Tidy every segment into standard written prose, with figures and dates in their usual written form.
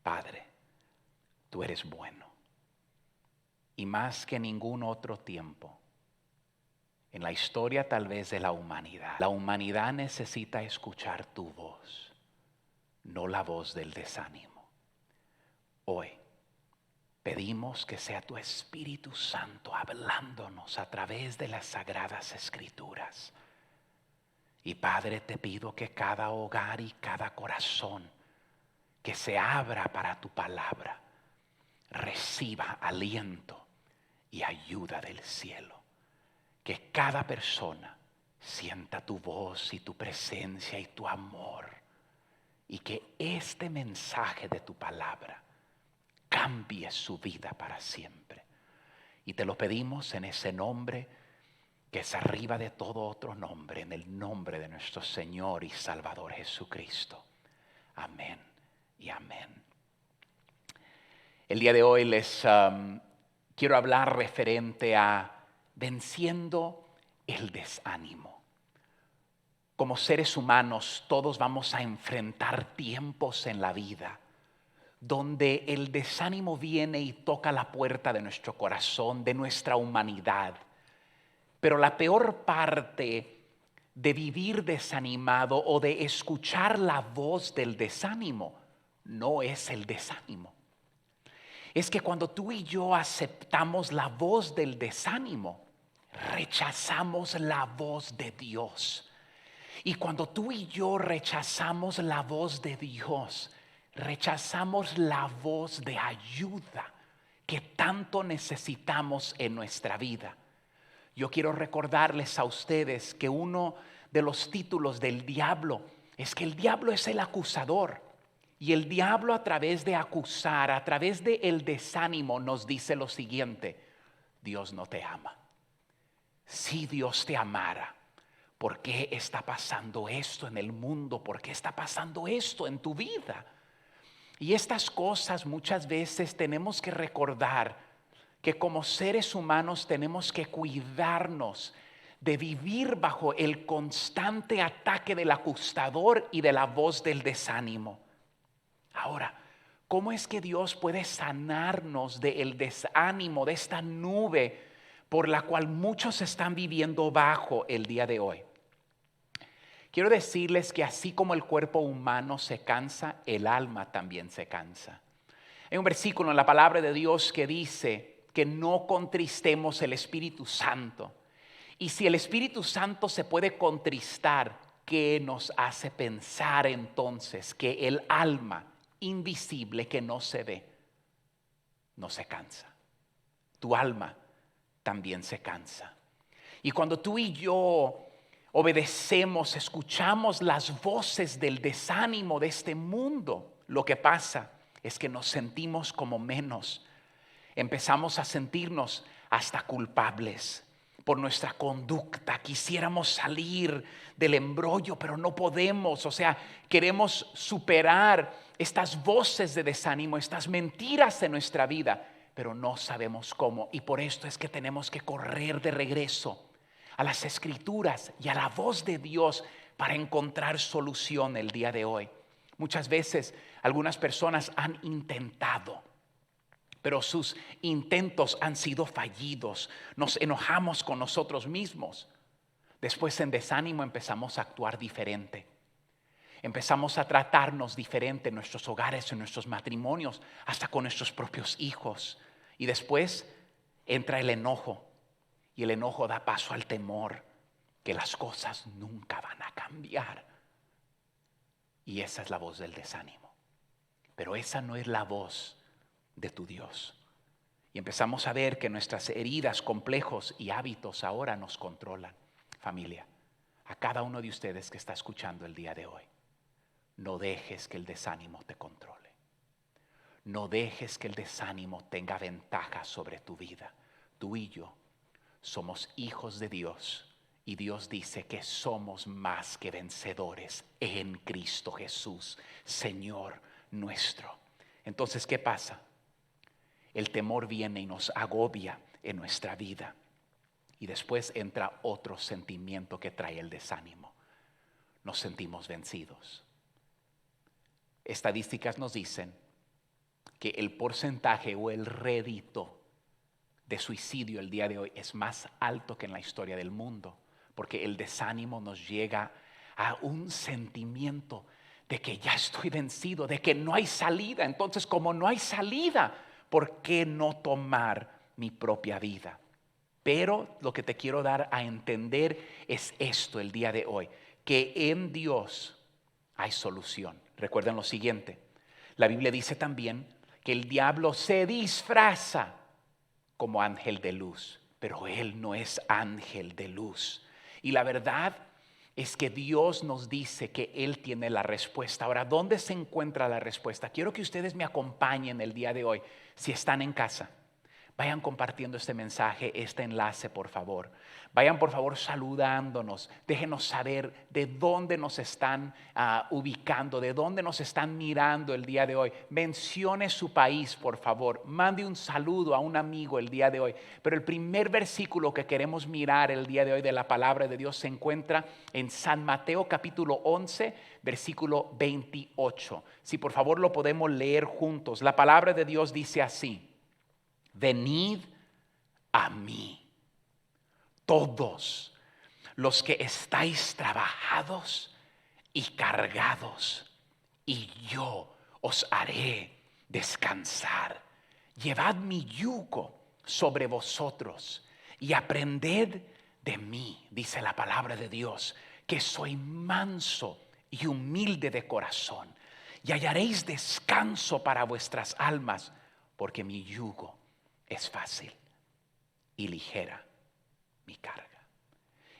Padre, tú eres bueno. Y más que ningún otro tiempo, en la historia tal vez de la humanidad necesita escuchar tu voz, no la voz del desánimo. Hoy pedimos que sea tu Espíritu Santo hablándonos a través de las Sagradas Escrituras. Y Padre, te pido que cada hogar y cada corazón que se abra para tu palabra reciba aliento y ayuda del cielo. Que cada persona sienta tu voz y tu presencia y tu amor. Y que este mensaje de tu palabra cambie su vida para siempre. Y te lo pedimos en ese nombre que es arriba de todo otro nombre, en el nombre de nuestro Señor y Salvador Jesucristo. Amén y amén. El día de hoy les quiero hablar referente a venciendo el desánimo. Como seres humanos, todos vamos a enfrentar tiempos en la vida donde el desánimo viene y toca la puerta de nuestro corazón, de nuestra humanidad. Pero la peor parte de vivir desanimado o de escuchar la voz del desánimo no es el desánimo. Es que cuando tú y yo aceptamos la voz del desánimo, rechazamos la voz de Dios. Y cuando tú y yo rechazamos la voz de Dios, rechazamos la voz de ayuda que tanto necesitamos en nuestra vida. Yo quiero recordarles a ustedes que uno de los títulos del diablo es que el diablo es el acusador. Y el diablo, a través de acusar, a través del desánimo, nos dice lo siguiente: Dios no te ama. Si Dios te amara, ¿por qué está pasando esto en el mundo? ¿Por qué está pasando esto en tu vida? Y estas cosas muchas veces tenemos que recordar que como seres humanos tenemos que cuidarnos de vivir bajo el constante ataque del acusador y de la voz del desánimo. Ahora, ¿cómo es que Dios puede sanarnos del desánimo, de esta nube por la cual muchos están viviendo bajo el día de hoy? Quiero decirles que así como el cuerpo humano se cansa, el alma también se cansa. Hay un versículo en la palabra de Dios que dice que no contristemos el Espíritu Santo. Y si el Espíritu Santo se puede contristar, ¿qué nos hace pensar entonces que el alma invisible que no se ve no se cansa? Tu alma también se cansa. Y cuando tú y yo obedecemos, escuchamos las voces del desánimo de este mundo, lo que pasa es que nos sentimos como menos. Empezamos a sentirnos hasta culpables por nuestra conducta. Quisiéramos salir del embrollo, pero no podemos. O sea, queremos superar estas voces de desánimo, estas mentiras en nuestra vida, pero no sabemos cómo. Y por esto es que tenemos que correr de regreso a las Escrituras y a la voz de Dios para encontrar solución el día de hoy. Muchas veces algunas personas han intentado, pero sus intentos han sido fallidos. Nos enojamos con nosotros mismos. Después, en desánimo, empezamos a actuar diferente. Empezamos a tratarnos diferente en nuestros hogares, en nuestros matrimonios, hasta con nuestros propios hijos. Y después entra el enojo. Y el enojo da paso al temor, que las cosas nunca van a cambiar. Y esa es la voz del desánimo. Pero esa no es la voz de tu Dios. Y empezamos a ver que nuestras heridas, complejos y hábitos ahora nos controlan. Familia, a cada uno de ustedes que está escuchando el día de hoy, no dejes que el desánimo te controle. No dejes que el desánimo tenga ventaja sobre tu vida. Tú y yo somos hijos de Dios. Y Dios dice que somos más que vencedores en Cristo Jesús, Señor nuestro. Entonces, ¿qué pasa? El temor viene y nos agobia en nuestra vida. Y después entra otro sentimiento que trae el desánimo. Nos sentimos vencidos. Estadísticas nos dicen que el porcentaje o el rédito de suicidio el día de hoy es más alto que en la historia del mundo, porque el desánimo nos llega a un sentimiento de que ya estoy vencido, de que no hay salida. Entonces, como no hay salida, ¿por qué no tomar mi propia vida? Pero lo que te quiero dar a entender es esto el día de hoy, que en Dios hay solución. Recuerden lo siguiente, la Biblia dice también que el diablo se disfraza como ángel de luz, pero él no es ángel de luz. Y la verdad es que Dios nos dice que Él tiene la respuesta. Ahora, ¿dónde se encuentra la respuesta? Quiero que ustedes me acompañen el día de hoy. Si están en casa, vayan compartiendo este mensaje, este enlace, por favor. Vayan, por favor, saludándonos. Déjenos saber de dónde nos están ubicando, de dónde nos están mirando el día de hoy. Mencione su país, por favor. Mande un saludo a un amigo el día de hoy. Pero el primer versículo que queremos mirar el día de hoy de la palabra de Dios se encuentra en San Mateo capítulo 11, versículo 28. Si por favor lo podemos leer juntos. La palabra de Dios dice así: venid a mí, todos los que estáis trabajados y cargados, y yo os haré descansar. Llevad mi yugo sobre vosotros y aprended de mí, dice la palabra de Dios, que soy manso y humilde de corazón, y hallaréis descanso para vuestras almas, porque mi yugo es fácil y ligera mi carga.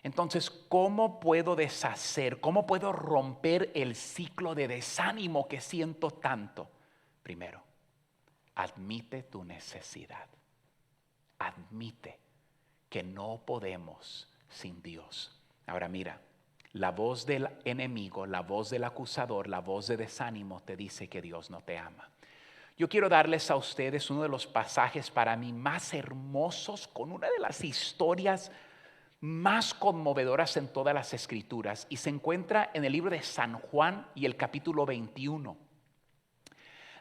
Entonces, ¿cómo puedo deshacer, cómo puedo romper el ciclo de desánimo que siento tanto? Primero, admite tu necesidad. Admite que no podemos sin Dios. Ahora mira, la voz del enemigo, la voz del acusador, la voz de desánimo te dice que Dios no te ama. Yo quiero darles a ustedes uno de los pasajes para mí más hermosos, con una de las historias más conmovedoras en todas las escrituras, y se encuentra en el libro de San Juan y el capítulo 21.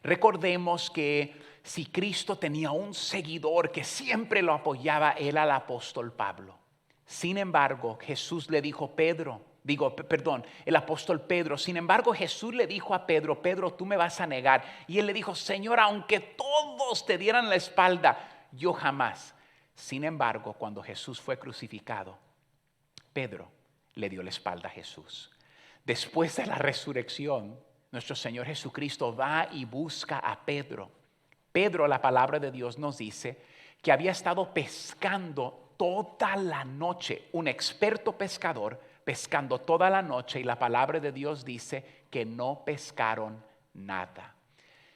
Recordemos que si Cristo tenía un seguidor que siempre lo apoyaba, era el apóstol Pablo. Sin embargo, Jesús le dijo el apóstol Pedro. Sin embargo, Jesús le dijo a Pedro: Pedro, tú me vas a negar. Y él le dijo: Señor, aunque todos te dieran la espalda, yo jamás. Sin embargo, cuando Jesús fue crucificado, Pedro le dio la espalda a Jesús. Después de la resurrección, nuestro Señor Jesucristo va y busca a Pedro. Pedro, la palabra de Dios nos dice que había estado pescando toda la noche, un experto pescador pescando toda la noche, y la palabra de Dios dice que no pescaron nada.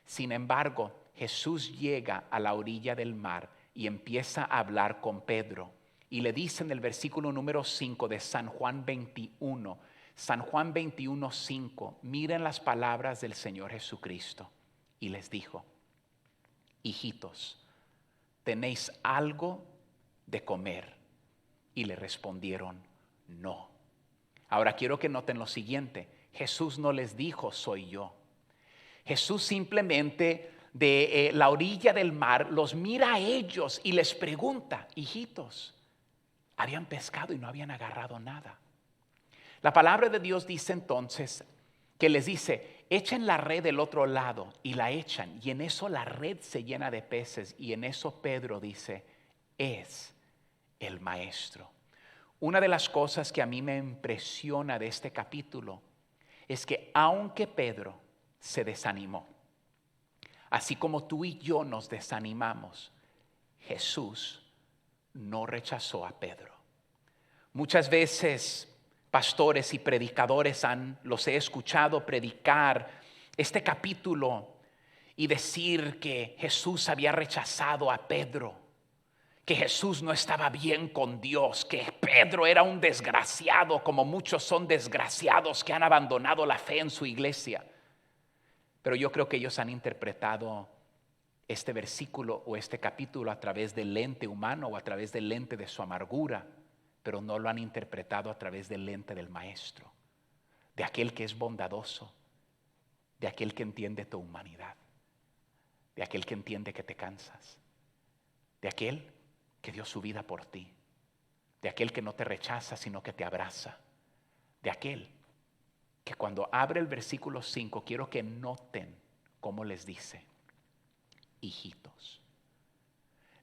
Sin embargo, Jesús llega a la orilla del mar y empieza a hablar con Pedro, y le dice en el versículo número 5 de San Juan 21, San Juan 21, 5, miren las palabras del Señor Jesucristo, y les dijo: hijitos, ¿tenéis algo de comer? Y le respondieron: no. Ahora quiero que noten lo siguiente: Jesús no les dijo soy yo. Jesús simplemente de la orilla del mar los mira a ellos y les pregunta: hijitos, habían pescado y no habían agarrado nada. La palabra de Dios dice entonces que les dice: echen la red del otro lado, y la echan, y en eso la red se llena de peces, y en eso Pedro dice: es el maestro. Una de las cosas que a mí me impresiona de este capítulo es que aunque Pedro se desanimó, así como tú y yo nos desanimamos, Jesús no rechazó a Pedro. Muchas veces pastores y predicadores los he escuchado predicar este capítulo y decir que Jesús había rechazado a Pedro, que Jesús no estaba bien con Dios, que Pedro era un desgraciado, como muchos son desgraciados que han abandonado la fe en su iglesia. Pero yo creo que ellos han interpretado este versículo o este capítulo a través del lente humano o a través del lente de su amargura, pero no lo han interpretado a través del lente del maestro, de aquel que es bondadoso, de aquel que entiende tu humanidad, de de aquel que entiende que te cansas, de aquel que dio su vida por ti, de aquel que no te rechaza sino que te abraza, de aquel que cuando abre el versículo 5, quiero que noten cómo les dice, hijitos.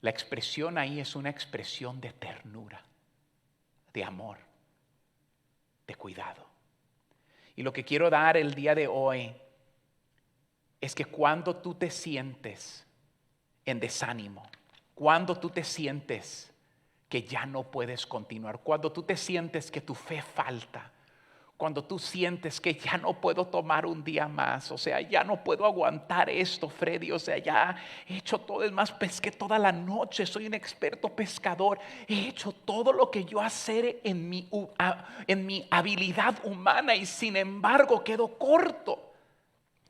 La expresión ahí es una expresión de ternura, de amor, de cuidado. Y lo que quiero dar el día de hoy es que cuando tú te sientes en desánimo, cuando tú te sientes que ya no puedes continuar, cuando tú te sientes que tu fe falta, cuando tú sientes que ya no puedo tomar un día más, o sea, ya no puedo aguantar esto, Freddy, o sea, ya he hecho todo, es más, pesqué toda la noche, soy un experto pescador, he hecho todo lo que yo hacer en mi habilidad humana y sin embargo quedo corto.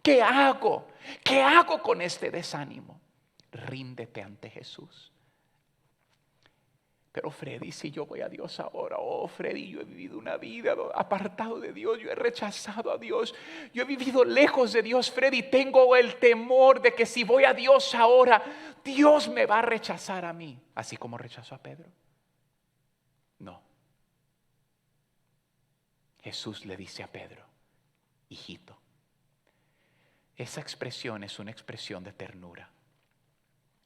¿Qué hago? ¿Qué hago con este desánimo? Ríndete ante Jesús. Pero Freddy, si yo voy a Dios ahora, oh Freddy, yo he vivido una vida apartado de Dios, yo he rechazado a Dios, yo he vivido lejos de Dios, Freddy, tengo el temor de que si voy a Dios ahora, Dios me va a rechazar a mí, así como rechazó a Pedro. No. Jesús le dice a Pedro, hijito. Esa expresión es una expresión de ternura.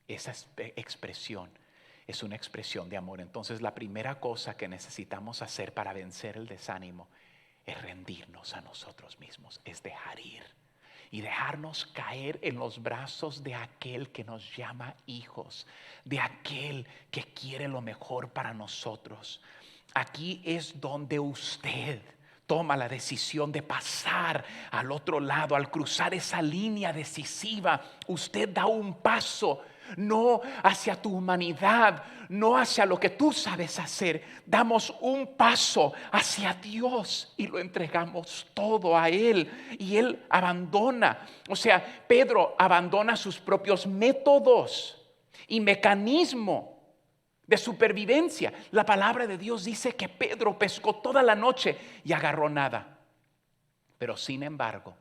Esa expresión es una expresión de amor. Entonces la primera cosa que necesitamos hacer para vencer el desánimo es rendirnos a nosotros mismos, es dejar ir y dejarnos caer en los brazos de aquel que nos llama hijos, de aquel que quiere lo mejor para nosotros. Aquí es donde usted toma la decisión de pasar al otro lado, al cruzar esa línea decisiva, usted da un paso. No hacia tu humanidad, no hacia lo que tú sabes hacer. Damos un paso hacia Dios y lo entregamos todo a Él. Y Él abandona, o sea, Pedro abandona sus propios métodos y mecanismo de supervivencia. La palabra de Dios dice que Pedro pescó toda la noche y agarró nada. Pero sin embargo,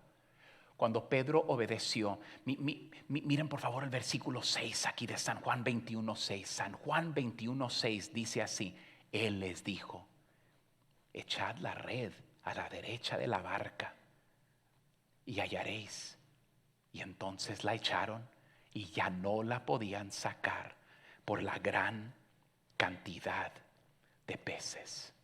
cuando Pedro obedeció, miren por favor el versículo 6 aquí de San Juan 21:6. San Juan 21:6 dice así: Él les dijo, echad la red a la derecha de la barca y hallaréis. Y entonces la echaron y ya no la podían sacar por la gran cantidad de peces.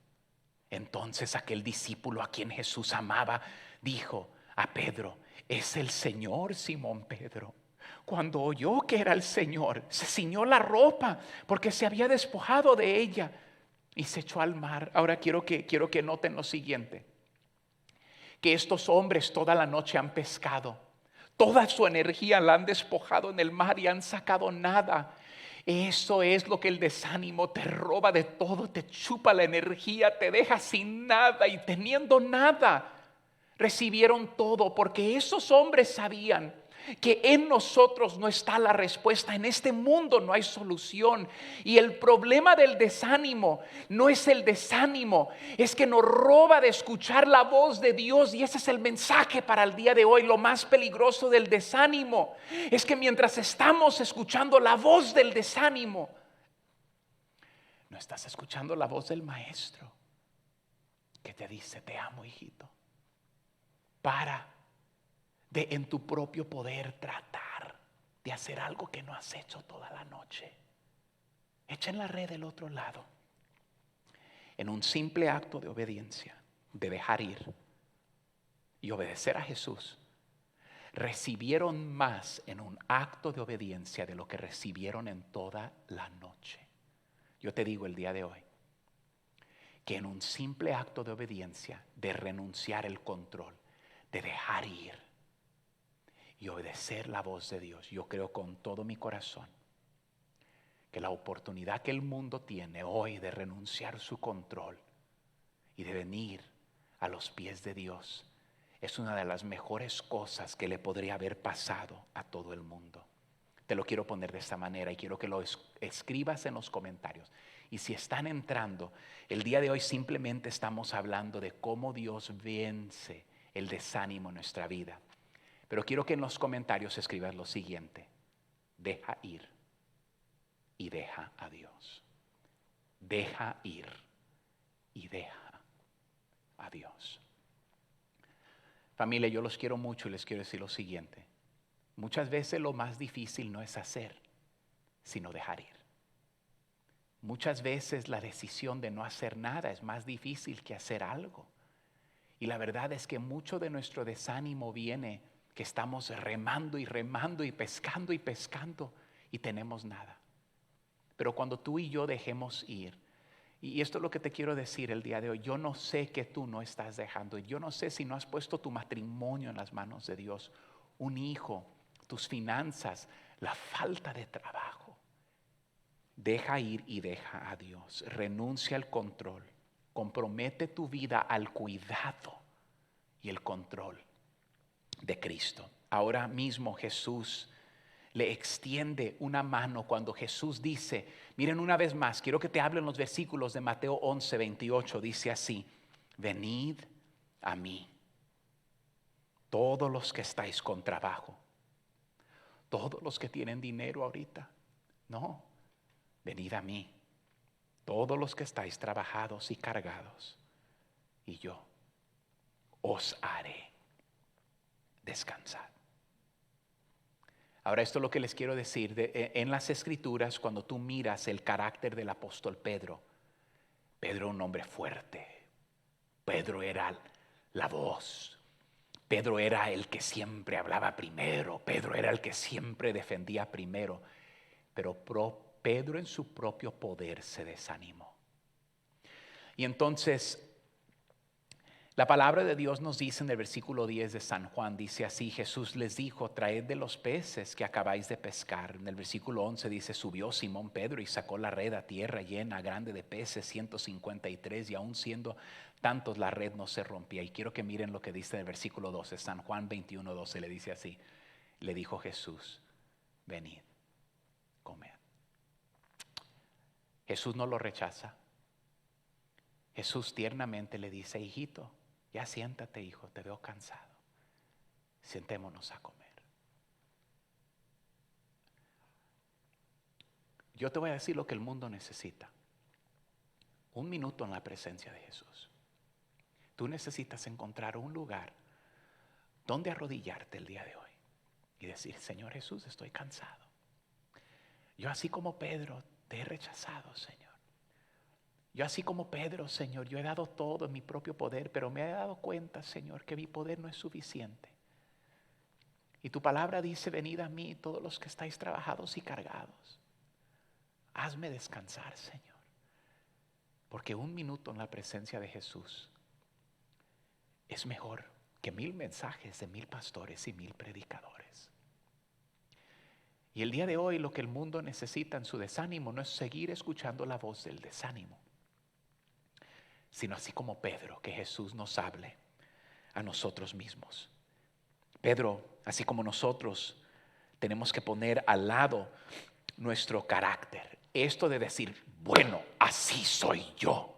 Entonces aquel discípulo a quien Jesús amaba dijo a Pedro: es el Señor, Simón Pedro. Cuando oyó que era el Señor, se ciñó la ropa porque se había despojado de ella y se echó al mar. Ahora quiero que noten lo siguiente: que estos hombres toda la noche han pescado, toda su energía la han despojado en el mar y han sacado nada. Eso es lo que el desánimo te roba de todo, te chupa la energía, te deja sin nada y teniendo nada. Recibieron todo porque esos hombres sabían que en nosotros no está la respuesta, en este mundo no hay solución. Y el problema del desánimo no es el desánimo, es que nos roba de escuchar la voz de Dios. Y ese es el mensaje para el día de hoy. Lo más peligroso del desánimo es que mientras estamos escuchando la voz del desánimo, no estás escuchando la voz del maestro que te dice: te amo, hijito. Para de en tu propio poder tratar de hacer algo que no has hecho toda la noche. Echen la red del otro lado. En un simple acto de obediencia, de dejar ir y obedecer a Jesús, recibieron más en un acto de obediencia de lo que recibieron en toda la noche. Yo te digo el día de hoy que en un simple acto de obediencia, de renunciar el control, de dejar ir y obedecer la voz de Dios, yo creo con todo mi corazón que la oportunidad que el mundo tiene hoy de renunciar su control y de venir a los pies de Dios es una de las mejores cosas que le podría haber pasado a todo el mundo. Te lo quiero poner de esta manera y quiero que lo escribas en los comentarios. Y si están entrando, el día de hoy simplemente estamos hablando de cómo Dios vence el desánimo en nuestra vida. Pero quiero que en los comentarios escribas lo siguiente: Deja ir y deja a Dios. Deja ir y deja a Dios. Familia, yo los quiero mucho y les quiero decir lo siguiente. Muchas veces lo más difícil no es hacer, sino dejar ir. Muchas veces la decisión de no hacer nada es más difícil que hacer algo. Y la verdad es que mucho de nuestro desánimo viene que estamos remando y remando y pescando y tenemos nada. Pero cuando tú y yo dejemos ir, y esto es lo que te quiero decir el día de hoy, yo no sé que tú no estás dejando, yo no sé si no has puesto tu matrimonio en las manos de Dios, un hijo, tus finanzas, la falta de trabajo. Deja ir y deja a Dios, renuncia al control, compromete tu vida al cuidado y el control de Cristo. Ahora mismo Jesús le extiende una mano cuando Jesús dice, miren una vez más, quiero que te hablen los versículos de Mateo 11, 28, dice así, venid a mí, todos los que estáis con trabajo, todos los que tienen dinero ahorita, no, venid a mí, todos los que estáis trabajados y cargados, y yo os haré descansar. Ahora, esto es lo que les quiero decir. En las Escrituras, cuando tú miras el carácter del apóstol Pedro, Pedro era un hombre fuerte. Pedro era la voz. Pedro era el que siempre hablaba primero. Pedro era el que siempre defendía primero. Pero Pedro en su propio poder se desanimó. Y entonces la palabra de Dios nos dice en el versículo 10 de San Juan, dice así, Jesús les dijo, traed de los peces que acabáis de pescar. En el versículo 11 dice, subió Simón Pedro y sacó la red a tierra llena, grande de peces, 153, y aún siendo tantos la red no se rompía. Y quiero que miren lo que dice en el versículo 12, San Juan 21, 12, le dice así, le dijo Jesús, venid, comed. Jesús no lo rechaza. Jesús tiernamente le dice, hijito, ya siéntate, hijo, te veo cansado. Sentémonos a comer. Yo te voy a decir lo que el mundo necesita. Un minuto en la presencia de Jesús. Tú necesitas encontrar un lugar donde arrodillarte el día de hoy y decir, Señor Jesús, estoy cansado. Yo así como Pedro te he rechazado, Señor. Yo así como Pedro, Señor, yo he dado todo en mi propio poder, pero me he dado cuenta, Señor, que mi poder no es suficiente. Y tu palabra dice, venid a mí todos los que estáis trabajados y cargados. Hazme descansar, Señor. Porque un minuto en la presencia de Jesús es mejor que 1000 mensajes de 1000 pastores y 1000 predicadores. Y el día de hoy lo que el mundo necesita en su desánimo no es seguir escuchando la voz del desánimo, sino así como Pedro, que Jesús nos hable a nosotros mismos. Pedro, así como nosotros, tenemos que poner al lado nuestro carácter. Esto de decir, bueno, así soy yo.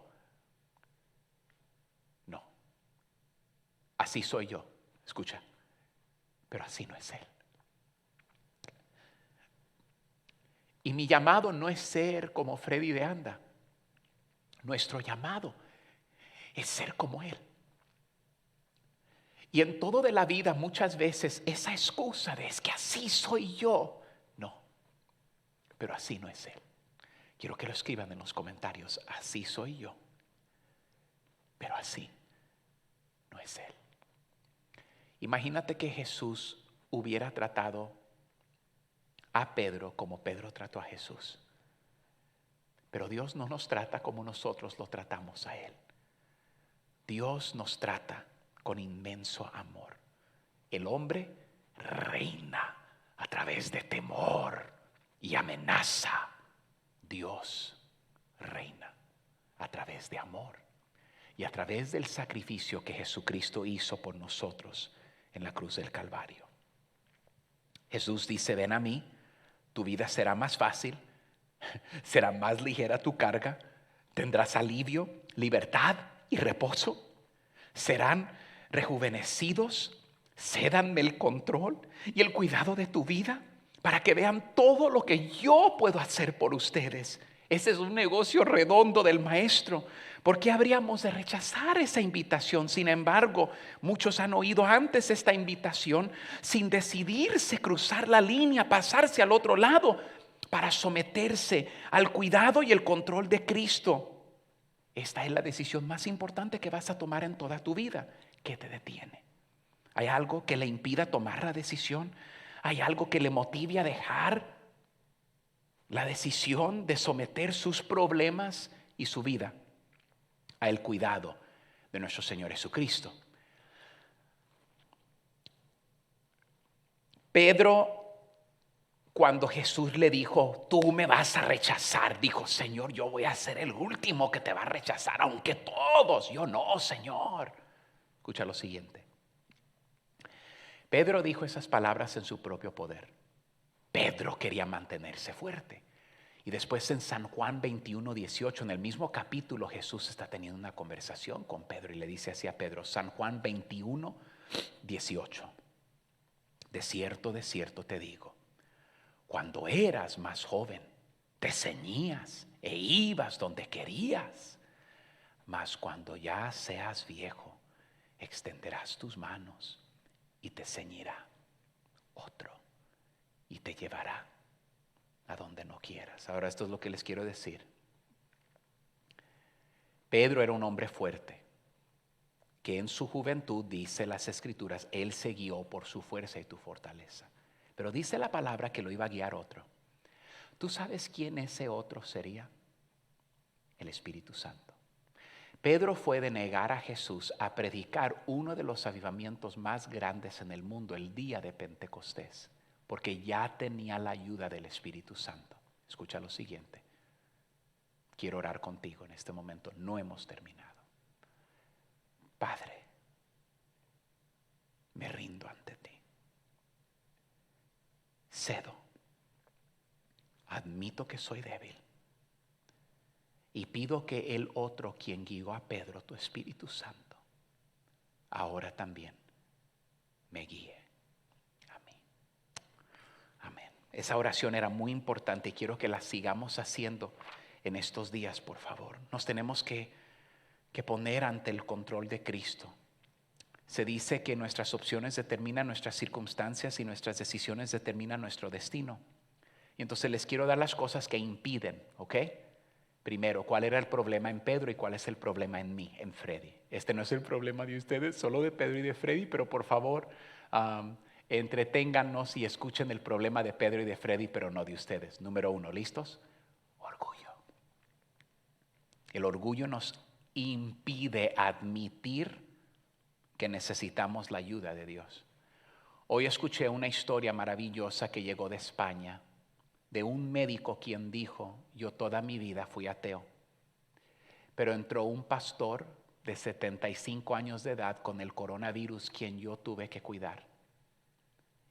No, así soy yo. Escucha, pero así no es Él. Y mi llamado no es ser como Freddy de Anda. Nuestro llamado es ser como Él. Y en todo de la vida muchas veces esa excusa de es que así soy yo. No, pero así no es Él. Quiero que lo escriban en los comentarios. Así soy yo, pero así no es Él. Imagínate que Jesús hubiera tratado a Pedro como Pedro trató a Jesús. Pero Dios no nos trata como nosotros lo tratamos a Él. Dios nos trata con inmenso amor. El hombre reina a través de temor y amenaza. Dios reina a través de amor y a través del sacrificio que Jesucristo hizo por nosotros en la cruz del Calvario. Jesús dice, ven a mí, tu vida será más fácil, será más ligera tu carga, tendrás alivio, libertad y reposo. Serán rejuvenecidos, cédanme el control y el cuidado de tu vida, para que vean todo lo que yo puedo hacer por ustedes. Ese es un negocio redondo del Maestro. ¿Por qué habríamos de rechazar esa invitación? Sin embargo, muchos han oído antes esta invitación sin decidirse cruzar la línea, pasarse al otro lado para someterse al cuidado y el control de Cristo. Esta es la decisión más importante que vas a tomar en toda tu vida. ¿Qué te detiene? ¿Hay algo que le impida tomar la decisión? ¿Hay algo que le motive a dejar la decisión de someter sus problemas y su vida al cuidado de nuestro Señor Jesucristo? Pedro, cuando Jesús le dijo, tú me vas a rechazar, dijo, Señor, yo voy a ser el último que te va a rechazar, aunque todos. Yo no, Señor. Escucha lo siguiente. Pedro dijo esas palabras en su propio poder. Pedro quería mantenerse fuerte. Y después en San Juan 21:18, en el mismo capítulo, Jesús está teniendo una conversación con Pedro y le dice así a Pedro, San Juan 21:18. De cierto te digo, cuando eras más joven, te ceñías e ibas donde querías. Mas cuando ya seas viejo, extenderás tus manos y te ceñirá otro y te llevará a donde no quieras. Ahora esto es lo que les quiero decir. Pedro era un hombre fuerte, que en su juventud, dice las Escrituras, él se guió por su fuerza y tu fortaleza. Pero dice la palabra que lo iba a guiar otro. ¿Tú sabes quién ese otro sería? El Espíritu Santo. Pedro fue de negar a Jesús a predicar uno de los avivamientos más grandes en el mundo, el día de Pentecostés, porque ya tenía la ayuda del Espíritu Santo. Escucha lo siguiente. Quiero orar contigo en este momento. No hemos terminado. Padre, me rindo ante ti. Cedo. Admito que soy débil. Y pido que el otro quien guió a Pedro, tu Espíritu Santo, ahora también me guíe a mí. Amén. Esa oración era muy importante y quiero que la sigamos haciendo en estos días, por favor. Nos tenemos que poner ante el control de Cristo. Se dice que nuestras opciones determinan nuestras circunstancias y nuestras decisiones determinan nuestro destino. Y entonces les quiero dar las cosas que impiden, ¿ok? Primero, ¿cuál era el problema en Pedro y cuál es el problema en mí, en Freddy? Este no es el problema de ustedes, solo de Pedro y de Freddy, pero por favor, entreténgannos y escuchen el problema de Pedro y de Freddy, pero no de ustedes. Número 1, ¿listos? Orgullo. El orgullo nos impide admitir que necesitamos la ayuda de Dios. Hoy escuché una historia maravillosa que llegó de España, de un médico quien dijo, yo toda mi vida fui ateo, pero entró un pastor de 75 años de edad con el coronavirus quien yo tuve que cuidar.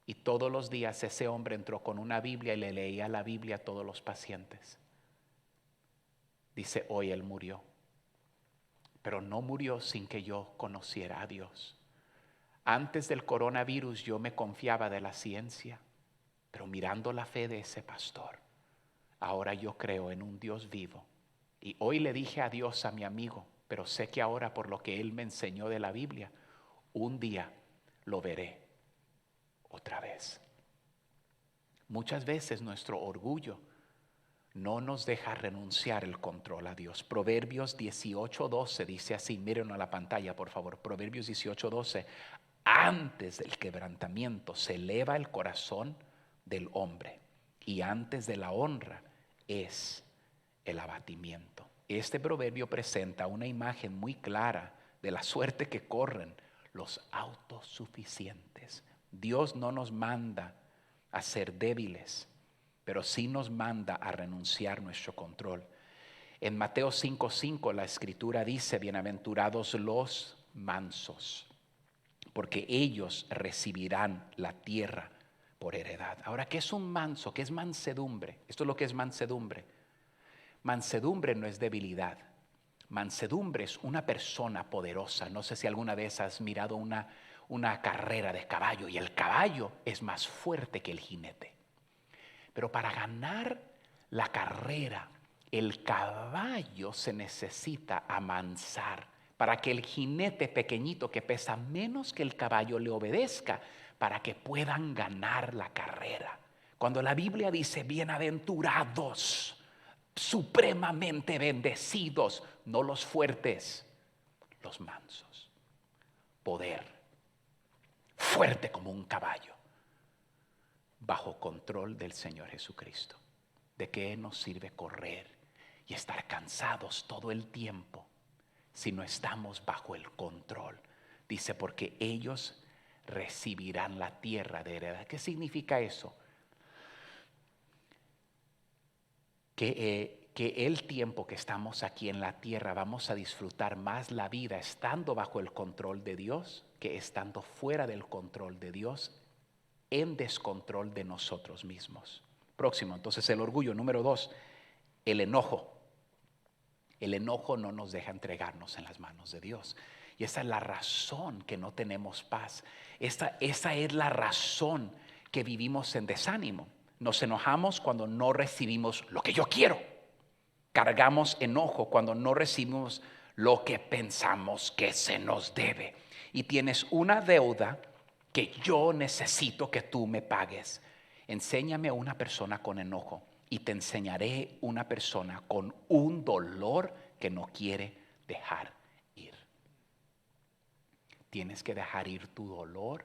Y todos los días ese hombre entró con una Biblia y le leía la Biblia a todos los pacientes. Dice, hoy él murió, pero no murió sin que yo conociera a Dios. Antes del coronavirus yo me confiaba de la ciencia, pero mirando la fe de ese pastor, ahora yo creo en un Dios vivo. Y hoy le dije adiós a mi amigo, pero sé que ahora por lo que él me enseñó de la Biblia, un día lo veré otra vez. Muchas veces nuestro orgullo no nos deja renunciar el control a Dios. Proverbios 18:12 dice así, miren a la pantalla por favor, Proverbios 18:12, antes del quebrantamiento se eleva el corazón del hombre y antes de la honra es el abatimiento. Este proverbio presenta una imagen muy clara de la suerte que corren los autosuficientes. Dios no nos manda a ser débiles, pero sí nos manda a renunciar nuestro control. En Mateo 5:5 la escritura dice, bienaventurados los mansos, porque ellos recibirán la tierra por heredad. Ahora, ¿qué es un manso? ¿Qué es mansedumbre? Esto es lo que es mansedumbre. Mansedumbre no es debilidad. Mansedumbre es una persona poderosa. No sé si alguna vez has mirado una carrera de caballo y el caballo es más fuerte que el jinete. Pero para ganar la carrera, el caballo se necesita amansar para que el jinete pequeñito que pesa menos que el caballo le obedezca, para que puedan ganar la carrera. Cuando la Biblia dice bienaventurados, supremamente bendecidos, no los fuertes, los mansos. Poder, fuerte como un caballo, bajo control del Señor Jesucristo. ¿De qué nos sirve correr y estar cansados todo el tiempo si no estamos bajo el control? Dice, porque ellos recibirán la tierra de heredad. ¿Qué significa eso? Que el tiempo que estamos aquí en la tierra vamos a disfrutar más la vida estando bajo el control de Dios que estando fuera del control de Dios, en descontrol de nosotros mismos. Próximo, entonces el orgullo. Número 2, el enojo. El enojo no nos deja entregarnos en las manos de Dios. Y esa es la razón que no tenemos paz. Esa es la razón que vivimos en desánimo. Nos enojamos cuando no recibimos lo que yo quiero. Cargamos enojo cuando no recibimos lo que pensamos que se nos debe. Y tienes una deuda que yo necesito que tú me pagues. Enséñame a una persona con enojo y te enseñaré una persona con un dolor que no quiere dejar ir. Tienes que dejar ir tu dolor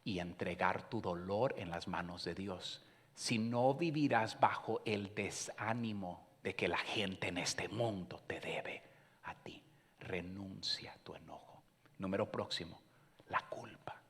y entregar tu dolor en las manos de Dios. Si no, vivirás bajo el desánimo de que la gente en este mundo te debe a ti. Renuncia a tu enojo. Número próximo, la culpa.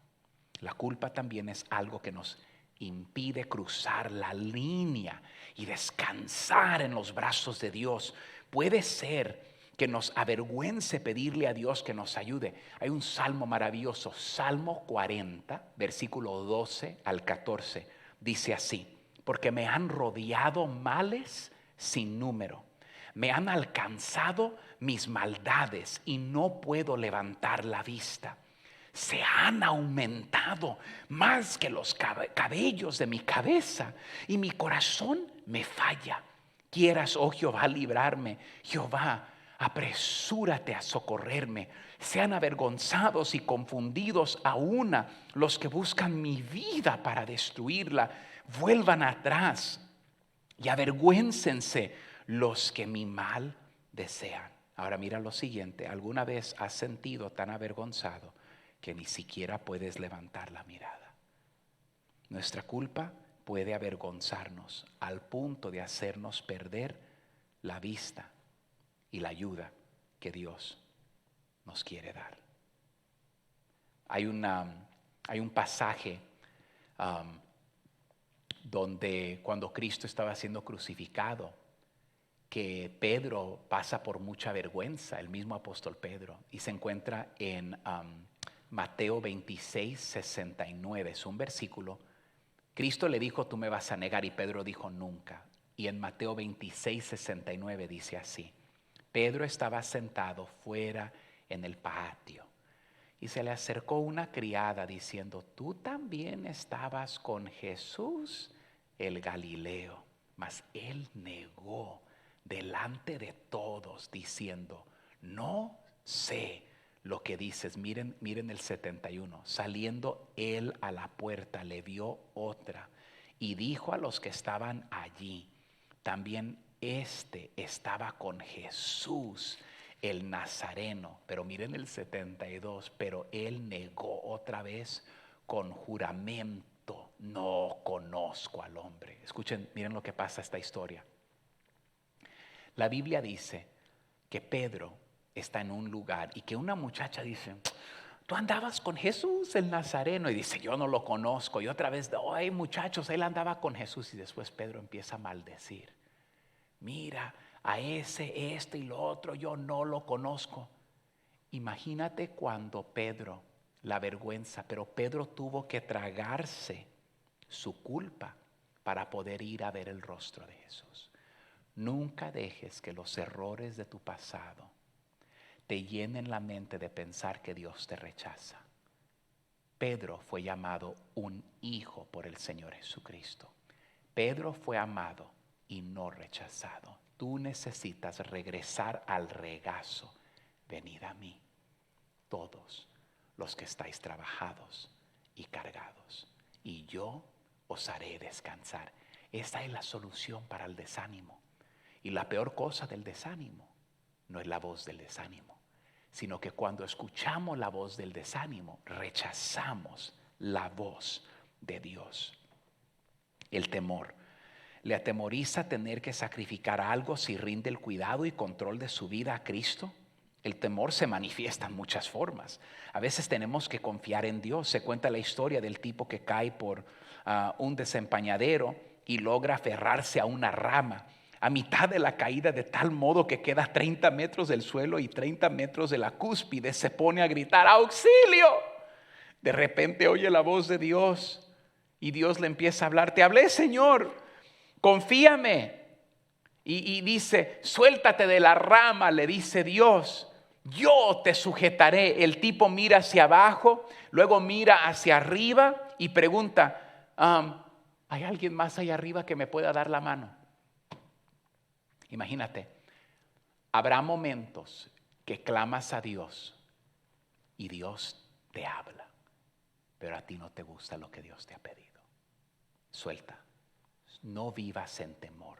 La culpa también es algo que nos impide cruzar la línea y descansar en los brazos de Dios. Puede ser que nos avergüence pedirle a Dios que nos ayude. Hay un salmo maravilloso, Salmo 40, versículo 12 al 14. Dice así: porque me han rodeado males sin número. Me han alcanzado mis maldades y no puedo levantar la vista. Se han aumentado más que los cabellos de mi cabeza y mi corazón me falla. Quieras, oh Jehová, librarme. Jehová, apresúrate a socorrerme. Sean avergonzados y confundidos a una los que buscan mi vida para destruirla. Vuelvan atrás y avergüéncense los que mi mal desean. Ahora mira lo siguiente: ¿alguna vez has sentido tan avergonzado que ni siquiera puedes levantar la mirada? Nuestra culpa puede avergonzarnos al punto de hacernos perder la vista y la ayuda que Dios nos quiere dar. Hay un pasaje donde cuando Cristo estaba siendo crucificado, que Pedro pasa por mucha vergüenza, el mismo apóstol Pedro, y se encuentra en Mateo 26, 69. Es un versículo. Cristo le dijo: tú me vas a negar, y Pedro dijo: nunca. Y en Mateo 26, 69 dice así: Pedro estaba sentado fuera en el patio y se le acercó una criada diciendo: tú también estabas con Jesús el Galileo. Mas él negó delante de todos diciendo: no sé lo que dices. Miren el 71. Saliendo él a la puerta, le vio otra y dijo a los que estaban allí: también este estaba con Jesús el Nazareno. Pero miren el 72. Pero él negó otra vez con juramento: no conozco al hombre. Escuchen, miren lo que pasa esta historia. La Biblia dice que Pedro está en un lugar y que una muchacha dice: tú andabas con Jesús el Nazareno. Y dice: yo no lo conozco. Y otra vez: ay, muchachos, él andaba con Jesús. Y después Pedro empieza a maldecir: mira, a ese, este y lo otro, yo no lo conozco. Imagínate cuando Pedro, la vergüenza, pero Pedro tuvo que tragarse su culpa para poder ir a ver el rostro de Jesús. Nunca dejes que los errores de tu pasado te llenen la mente de pensar que Dios te rechaza. Pedro fue llamado un hijo por el Señor Jesucristo. Pedro fue amado y no rechazado. Tú necesitas regresar al regazo. Venid a mí, todos los que estáis trabajados y cargados, y yo os haré descansar. Esta es la solución para el desánimo. Y la peor cosa del desánimo no es la voz del desánimo, sino que cuando escuchamos la voz del desánimo, rechazamos la voz de Dios. El temor. ¿Le atemoriza tener que sacrificar algo si rinde el cuidado y control de su vida a Cristo? El temor se manifiesta en muchas formas. A veces tenemos que confiar en Dios. Se cuenta la historia del tipo que cae por un desempañadero y logra aferrarse a una rama a mitad de la caída, de tal modo que queda 30 metros del suelo y 30 metros de la cúspide. Se pone a gritar: ¡auxilio! De repente oye la voz de Dios y Dios le empieza a hablar: te hablé, Señor, confíame. Y dice: suéltate de la rama, le dice Dios, yo te sujetaré. El tipo mira hacia abajo, luego mira hacia arriba y pregunta: ¿hay alguien más allá arriba que me pueda dar la mano? Imagínate, habrá momentos que clamas a Dios y Dios te habla, pero a ti no te gusta lo que Dios te ha pedido. Suelta, no vivas en temor,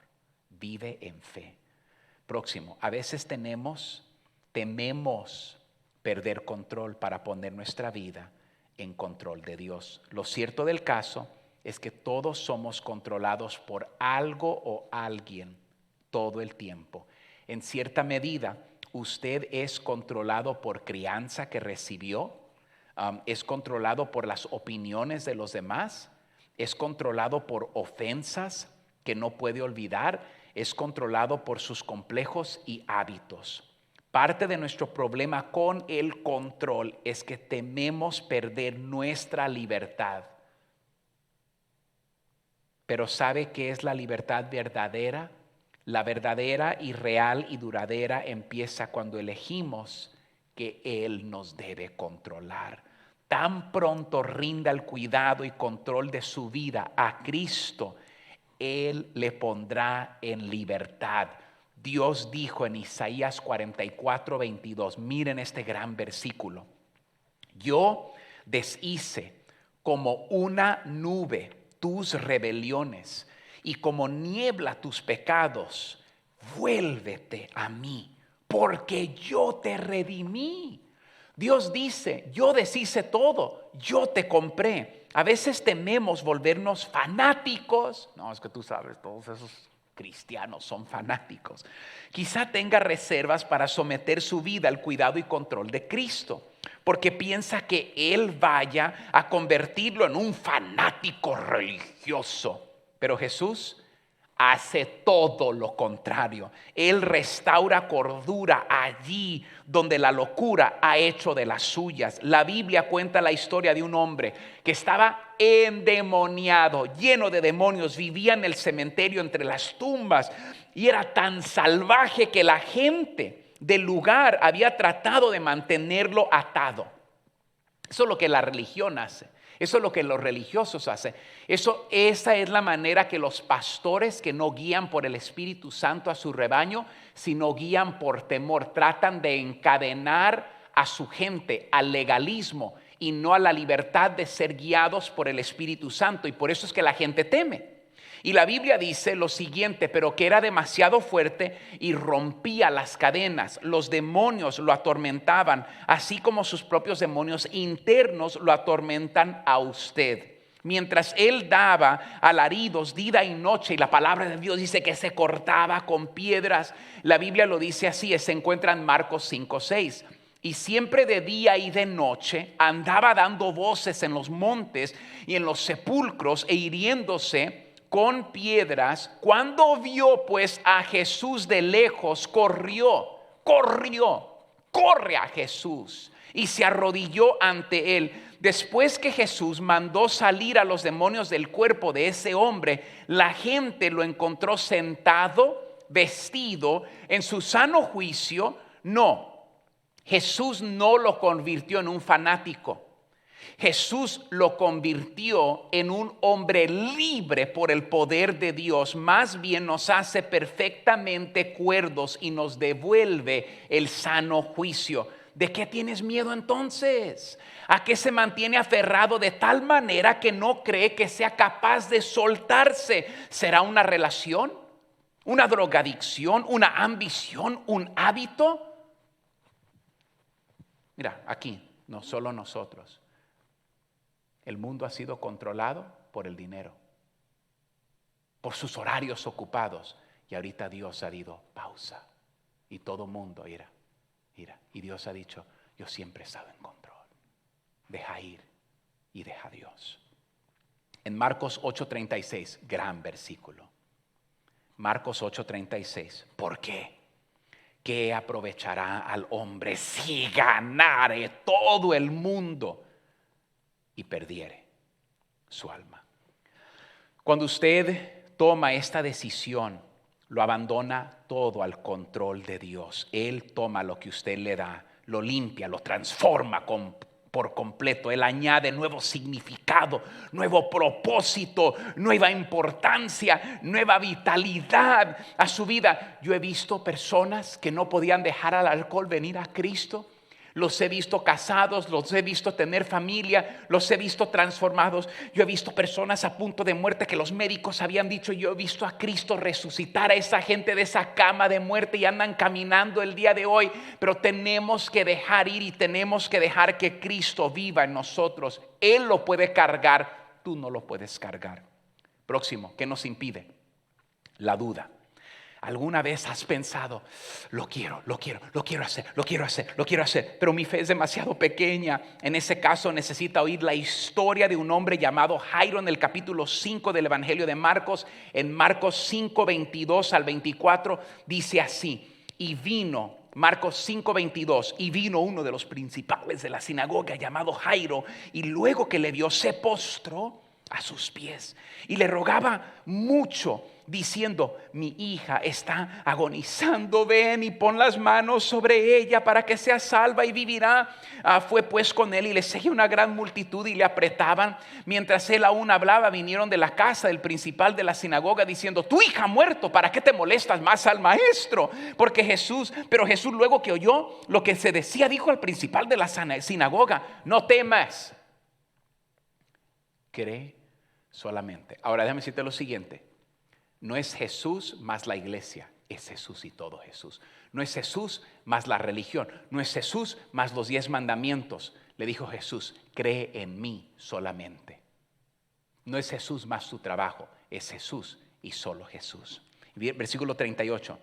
vive en fe. Próximo, a veces tememos perder control para poner nuestra vida en control de Dios. Lo cierto del caso es que todos somos controlados por algo o alguien todo el tiempo. En cierta medida, usted es controlado por crianza que recibió, es controlado por las opiniones de los demás, es controlado por ofensas que no puede olvidar, es controlado por sus complejos y hábitos. Parte de nuestro problema con el control es que tememos perder nuestra libertad. Pero ¿sabe qué es la libertad verdadera? La verdadera y real y duradera empieza cuando elegimos que Él nos debe controlar. Tan pronto rinda el cuidado y control de su vida a Cristo, Él le pondrá en libertad. Dios dijo en Isaías 44:22, miren este gran versículo: yo deshice como una nube tus rebeliones y como niebla tus pecados. Vuélvete a mí, porque yo te redimí. Dios dice: yo deshice todo, yo te compré. A veces tememos volvernos fanáticos. No, es que tú sabes, todos esos cristianos son fanáticos. Quizá tenga reservas para someter su vida al cuidado y control de Cristo, porque piensa que Él vaya a convertirlo en un fanático religioso. Pero Jesús hace todo lo contrario. Él restaura cordura allí donde la locura ha hecho de las suyas. La Biblia cuenta la historia de un hombre que estaba endemoniado, lleno de demonios, vivía en el cementerio entre las tumbas y era tan salvaje que la gente del lugar había tratado de mantenerlo atado. Eso es lo que la religión hace. Eso es lo que los religiosos hacen. Esa es la manera que los pastores que no guían por el Espíritu Santo a su rebaño, sino guían por temor, tratan de encadenar a su gente al legalismo y no a la libertad de ser guiados por el Espíritu Santo. Y por eso es que la gente teme. Y la Biblia dice lo siguiente: pero que era demasiado fuerte y rompía las cadenas. Los demonios lo atormentaban, así como sus propios demonios internos lo atormentan a usted. Mientras él daba alaridos día y noche, y la palabra de Dios dice que se cortaba con piedras. La Biblia lo dice así, se encuentra en Marcos 5:6. Y siempre de día y de noche andaba dando voces en los montes y en los sepulcros e hiriéndose con piedras. Cuando vio pues a Jesús de lejos, corre a Jesús y se arrodilló ante él. Después que Jesús mandó salir a los demonios del cuerpo de ese hombre, la gente lo encontró sentado, vestido, en su sano juicio. No, Jesús no lo convirtió en un fanático. Jesús lo convirtió en un hombre libre por el poder de Dios. Más bien nos hace perfectamente cuerdos y nos devuelve el sano juicio. ¿De qué tienes miedo entonces? ¿A qué se mantiene aferrado de tal manera que no cree que sea capaz de soltarse? ¿Será una relación? ¿Una drogadicción? ¿Una ambición? ¿Un hábito? Mira, aquí, no solo nosotros. El mundo ha sido controlado por el dinero, por sus horarios ocupados. Y ahorita Dios ha dado pausa. Y todo mundo irá. Y Dios ha dicho, yo siempre he estado en control. Deja ir y deja a Dios. En Marcos 8:36, gran versículo. Marcos 8:36. ¿Por qué? ¿Qué aprovechará al hombre si ganare todo el mundo y perdiere su alma? Cuando usted toma esta decisión, lo abandona todo al control de Dios. Él toma lo que usted le da, lo limpia, lo transforma por completo. Él añade nuevo significado, nuevo propósito, nueva importancia, nueva vitalidad a su vida. Yo he visto personas que no podían dejar al alcohol venir a Cristo. Los he visto casados, los he visto tener familia, los he visto transformados. Yo he visto personas a punto de muerte que los médicos habían dicho. Yo he visto a Cristo resucitar a esa gente de esa cama de muerte y andan caminando el día de hoy. Pero tenemos que dejar ir y tenemos que dejar que Cristo viva en nosotros. Él lo puede cargar, tú no lo puedes cargar. Próximo, ¿qué nos impide? La duda. ¿Alguna vez has pensado, lo quiero hacer, pero mi fe es demasiado pequeña? En ese caso necesita oír la historia de un hombre llamado Jairo en el capítulo 5 del Evangelio de Marcos. En Marcos 5, 22 al 24 dice así: y vino, Marcos 5, 22, y vino uno de los principales de la sinagoga llamado Jairo, y luego que le vio se postró a sus pies y le rogaba mucho, diciendo: mi hija está agonizando, ven y pon las manos sobre ella para que sea salva y vivirá. Fue pues con él y le seguía una gran multitud y le apretaban. Mientras él aún hablaba, vinieron de la casa del principal de la sinagoga diciendo: tu hija ha muerto, ¿para qué te molestas más al maestro? Pero Jesús, luego que oyó lo que se decía, dijo al principal de la sinagoga: no temas, cree solamente. Ahora déjame decirte lo siguiente: no es Jesús más la iglesia, es Jesús y todo Jesús. No es Jesús más la religión, no es Jesús más los 10 mandamientos. Le dijo Jesús: cree en mí solamente. No es Jesús más tu trabajo, es Jesús y solo Jesús. Versículo 38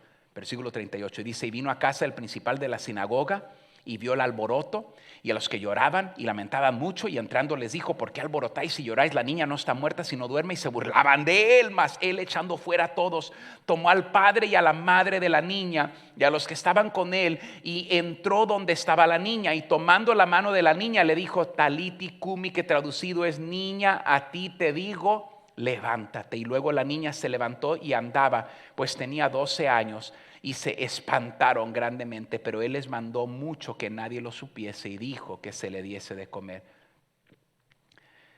dice: y vino a casa el principal de la sinagoga y vio el alboroto y a los que lloraban y lamentaban mucho, y entrando les dijo: ¿por qué alborotáis y lloráis? La niña no está muerta sino duerme. Y se burlaban de él. Mas él, echando fuera a todos, tomó al padre y a la madre de la niña y a los que estaban con él, y entró donde estaba la niña, y tomando la mano de la niña le dijo: taliti cumi, que traducido es: niña, a ti te digo, levántate. Y luego la niña se levantó y andaba, pues tenía 12 años. Y se espantaron grandemente, pero él les mandó mucho que nadie lo supiese, y dijo que se le diese de comer.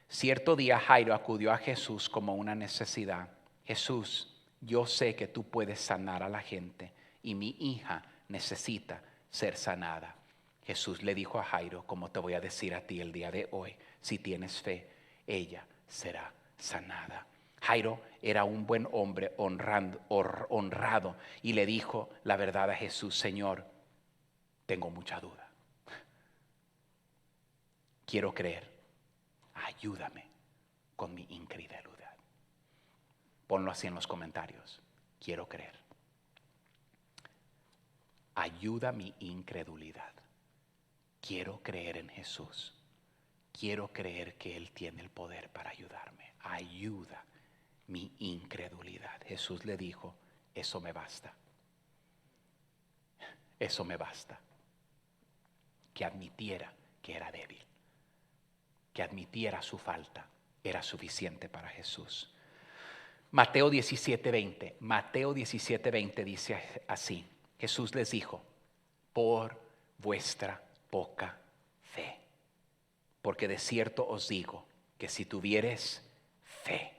Cierto día Jairo acudió a Jesús como una necesidad. Jesús, yo sé que tú puedes sanar a la gente, y mi hija necesita ser sanada. Jesús le dijo a Jairo: como te voy a decir a ti el día de hoy, si tienes fe, ella será sanada. Jairo era un buen hombre honrado, y le dijo la verdad a Jesús: Señor, tengo mucha duda. Quiero creer. Ayúdame con mi incredulidad. Ponlo así en los comentarios. Quiero creer. Ayuda mi incredulidad. Quiero creer en Jesús. Quiero creer que Él tiene el poder para ayudarme. Ayuda mi incredulidad. Jesús le dijo: eso me basta. Eso me basta. Que admitiera que era débil, que admitiera su falta, era suficiente para Jesús. Mateo 17:20. Mateo 17:20 dice así: Jesús les dijo: por vuestra poca fe. Porque de cierto os digo que si tuvieres fe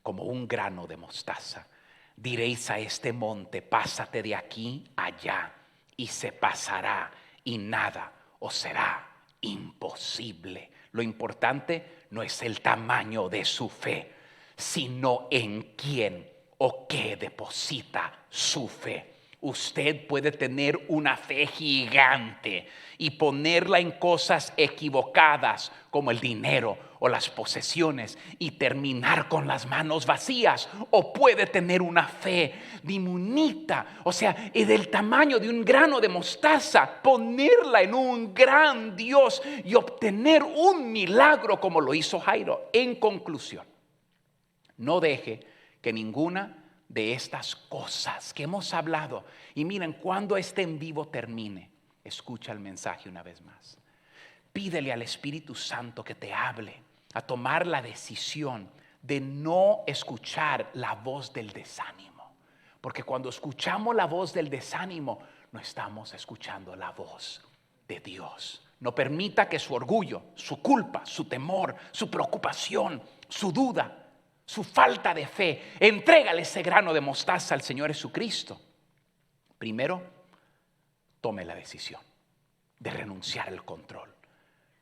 como un grano de mostaza, diréis a este monte, pásate de aquí allá, y se pasará, y nada os será imposible. Lo importante no es el tamaño de su fe, sino en quién o qué deposita su fe. Usted puede tener una fe gigante y ponerla en cosas equivocadas como el dinero o las posesiones y terminar con las manos vacías. O puede tener una fe diminuta, o sea, del tamaño de un grano de mostaza, ponerla en un gran Dios y obtener un milagro como lo hizo Jairo. En conclusión, no deje que ninguna de estas cosas que hemos hablado, y miren, cuando este en vivo termine, escucha el mensaje una vez más. Pídele al Espíritu Santo que te hable, a tomar la decisión de no escuchar la voz del desánimo. Porque cuando escuchamos la voz del desánimo, no estamos escuchando la voz de Dios. No permita que su orgullo, su culpa, su temor, su preocupación, su duda, su falta de fe, entrégale ese grano de mostaza al Señor Jesucristo. Primero, tome la decisión de renunciar al control.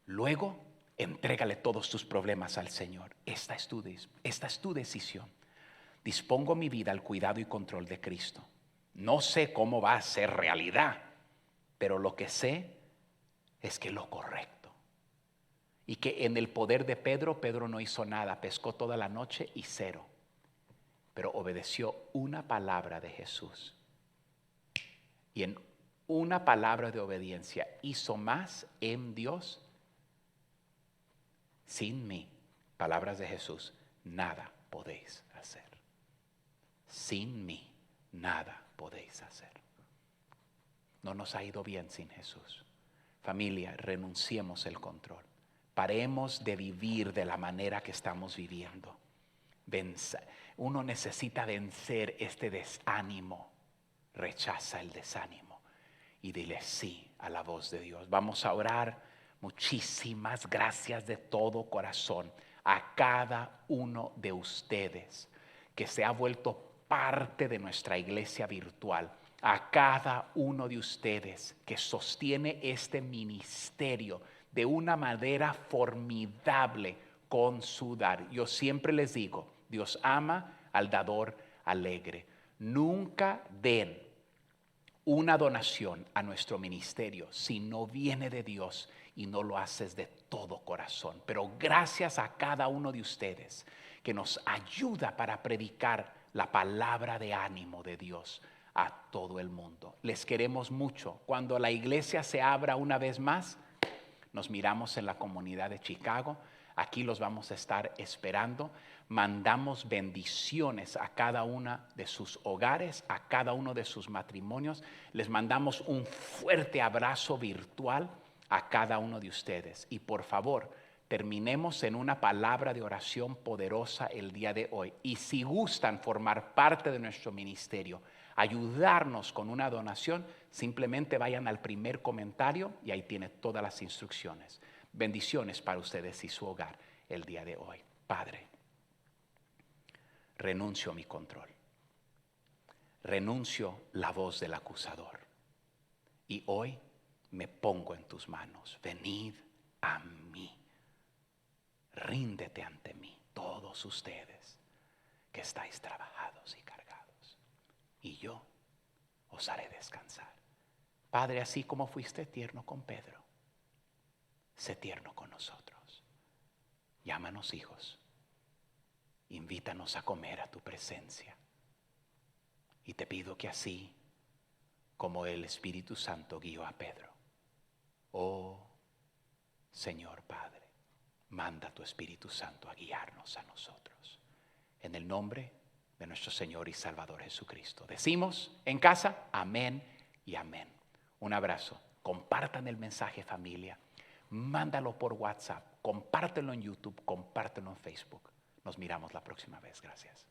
Luego, entrégale todos tus problemas al Señor. Esta es tu decisión. Dispongo mi vida al cuidado y control de Cristo. No sé cómo va a ser realidad, pero lo que sé es que lo correcto. Y que en el poder de Pedro no hizo nada, pescó toda la noche y cero. Pero obedeció una palabra de Jesús. Y en una palabra de obediencia hizo más en Dios. Sin mí, palabras de Jesús, nada podéis hacer. Sin mí, nada podéis hacer. No nos ha ido bien sin Jesús. Familia, renunciemos el control. Paremos de vivir de la manera que estamos viviendo. Uno necesita vencer este desánimo. Rechaza el desánimo y dile sí a la voz de Dios. Vamos a orar. Muchísimas gracias de todo corazón a cada uno de ustedes que se ha vuelto parte de nuestra iglesia virtual. A cada uno de ustedes que sostiene este ministerio de una manera formidable con su dar. Yo siempre les digo, Dios ama al dador alegre. Nunca den una donación a nuestro ministerio si no viene de Dios y no lo haces de todo corazón. Pero gracias a cada uno de ustedes que nos ayuda para predicar la palabra de ánimo de Dios a todo el mundo. Les queremos mucho. Cuando la iglesia se abra una vez más, nos miramos en la comunidad de Chicago. Aquí los vamos a estar esperando. Mandamos bendiciones a cada una de sus hogares, a cada uno de sus matrimonios. Les mandamos un fuerte abrazo virtual a cada uno de ustedes. Y por favor, terminemos en una palabra de oración poderosa el día de hoy. Y si gustan formar parte de nuestro ministerio, ayudarnos con una donación, simplemente vayan al primer comentario y ahí tiene todas las instrucciones. Bendiciones para ustedes y su hogar el día de hoy. Padre, renuncio a mi control. Renuncio la voz del acusador. Y hoy me pongo en tus manos. Venid a mí. Ríndete ante mí, todos ustedes que estáis trabajados y cargados. Y yo os haré descansar. Padre, así como fuiste tierno con Pedro, sé tierno con nosotros. Llámanos hijos. Invítanos a comer a tu presencia. Y te pido que así como el Espíritu Santo guió a Pedro, oh Señor Padre, manda tu Espíritu Santo a guiarnos a nosotros. En el nombre de nuestro Señor y Salvador Jesucristo. Decimos en casa, amén y amén. Un abrazo. Compartan el mensaje, familia. Mándalo por WhatsApp. Compártelo en YouTube. Compártelo en Facebook. Nos miramos la próxima vez. Gracias.